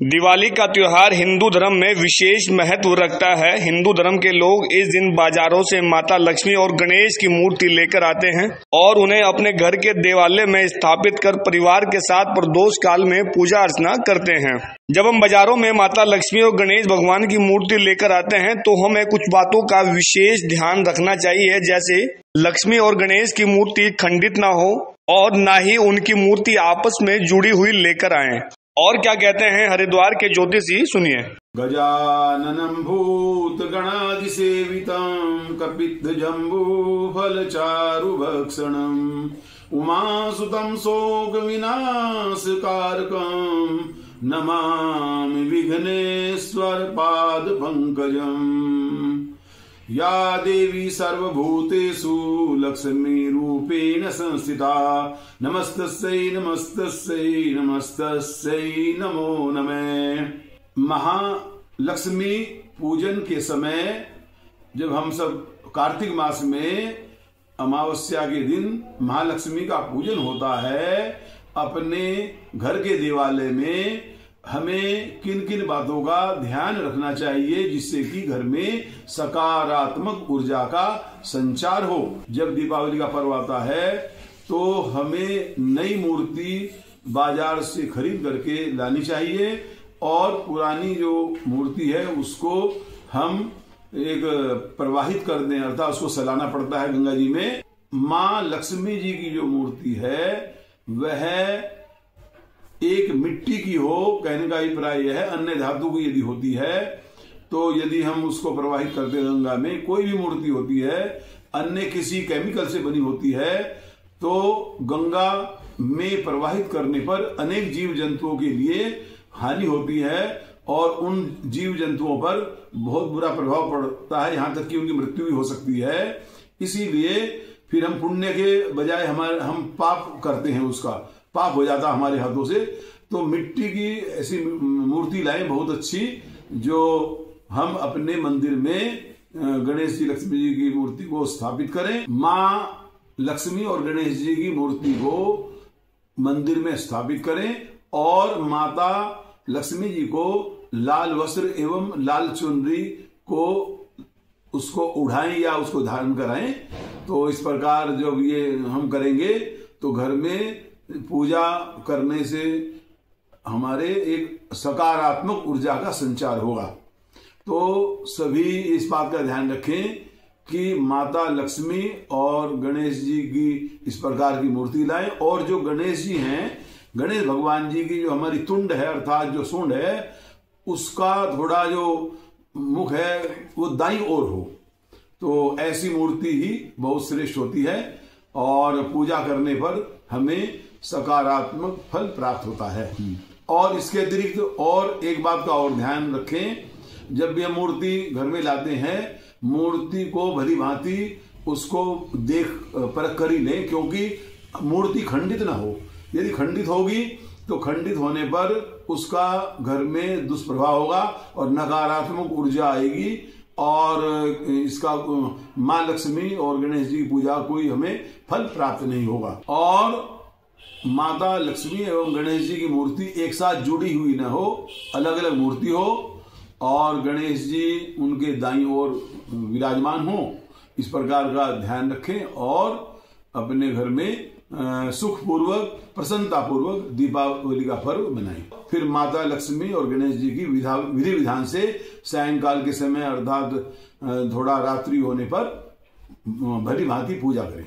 दिवाली का त्योहार हिंदू धर्म में विशेष महत्व रखता है। हिंदू धर्म के लोग इस दिन बाजारों से माता लक्ष्मी और गणेश की मूर्ति लेकर आते हैं और उन्हें अपने घर के देवालय में स्थापित कर परिवार के साथ प्रदोष काल में पूजा अर्चना करते हैं। जब हम बाजारों में माता लक्ष्मी और गणेश भगवान की मूर्ति लेकर आते हैं तो हमें कुछ बातों का विशेष ध्यान रखना चाहिए, जैसे लक्ष्मी और गणेश की मूर्ति खंडित ना हो और ना ही उनकी मूर्ति आपस में जुड़ी हुई लेकर आए। और क्या कहते हैं हरिद्वार के ज्योतिषी, सुनिए। गजाननं भूत गणादि सेवितं कपित्थ जम्बू फल चारु भक्षणं उमासुतं शोक विनाश कारकं नमामि विघ्नेश्वर पाद पंकजम्। या देवी सर्वभूतेषु लक्ष्मी रूपेण संस्थिता नमस्तस्यै नमस्तस्यै नमस्तस्यै नमो नमः। महालक्ष्मी पूजन के समय जब हम सब कार्तिक मास में अमावस्या के दिन महालक्ष्मी का पूजन होता है, अपने घर के देवालय में हमें किन किन बातों का ध्यान रखना चाहिए जिससे कि घर में सकारात्मक ऊर्जा का संचार हो। जब दीपावली का पर्व आता है तो हमें नई मूर्ति बाजार से खरीद करके लानी चाहिए और पुरानी जो मूर्ति है उसको हम एक प्रवाहित कर दें, अर्थात उसको सलाना पड़ता है गंगा जी में। माँ लक्ष्मी जी की जो मूर्ति है वह एक मिट्टी की हो, कहने का अभिप्राय यह है। अन्य धातु की यदि होती है तो यदि हम उसको प्रवाहित करते हैं गंगा में, कोई भी मूर्ति होती है अन्य किसी केमिकल से बनी होती है तो गंगा में प्रवाहित करने पर अनेक जीव जंतुओं के लिए हानि होती है और उन जीव जंतुओं पर बहुत बुरा प्रभाव पड़ता है, यहाँ तक कि उनकी मृत्यु भी हो सकती है। इसीलिए फिर हम पुण्य के बजाय हम पाप करते हैं, उसका पाप हो जाता हमारे हाथों से। तो मिट्टी की ऐसी मूर्ति लाएं बहुत अच्छी, जो हम अपने मंदिर में गणेश जी लक्ष्मी जी की मूर्ति को स्थापित करें। माँ लक्ष्मी और गणेश जी की मूर्ति को मंदिर में स्थापित करें और माता लक्ष्मी जी को लाल वस्त्र एवं लाल चुनरी को उसको उड़ाएं या उसको धारण कराएं। तो इस प्रकार जब ये हम करेंगे तो घर में पूजा करने से हमारे एक सकारात्मक ऊर्जा का संचार होगा। तो सभी इस बात का ध्यान रखें कि माता लक्ष्मी और गणेश जी की इस प्रकार की मूर्ति लाएं। और जो गणेश जी हैं, गणेश भगवान जी की जो हमारी तुंड है अर्थात जो सूंड है, उसका थोड़ा जो मुख है वो दाईं ओर हो, तो ऐसी मूर्ति ही बहुत श्रेष्ठ होती है और पूजा करने पर हमें सकारात्मक फल प्राप्त होता है। और इसके अतिरिक्त और एक बात का और ध्यान रखें, जब भी हम मूर्ति घर में लाते हैं मूर्ति को भली भांति उसको देख परख कर ही लें, क्योंकि मूर्ति खंडित ना हो। यदि खंडित होगी तो खंडित होने पर उसका घर में दुष्प्रभाव होगा और नकारात्मक ऊर्जा आएगी और इसका माँ लक्ष्मी और गणेश जी की पूजा कोई हमें फल प्राप्त नहीं होगा। और माता लक्ष्मी एवं गणेश जी की मूर्ति एक साथ जुड़ी हुई न हो, अलग अलग मूर्ति हो और गणेश जी उनके दाईं ओर विराजमान हो, इस प्रकार का ध्यान रखें और अपने घर में सुखपूर्वक प्रसन्नता पूर्वक दीपावली का पर्व मनाएं। फिर माता लक्ष्मी और गणेश जी की विधि विधान से सायंकाल के समय अर्थात थोड़ा रात्रि होने पर भली भांति पूजा करें।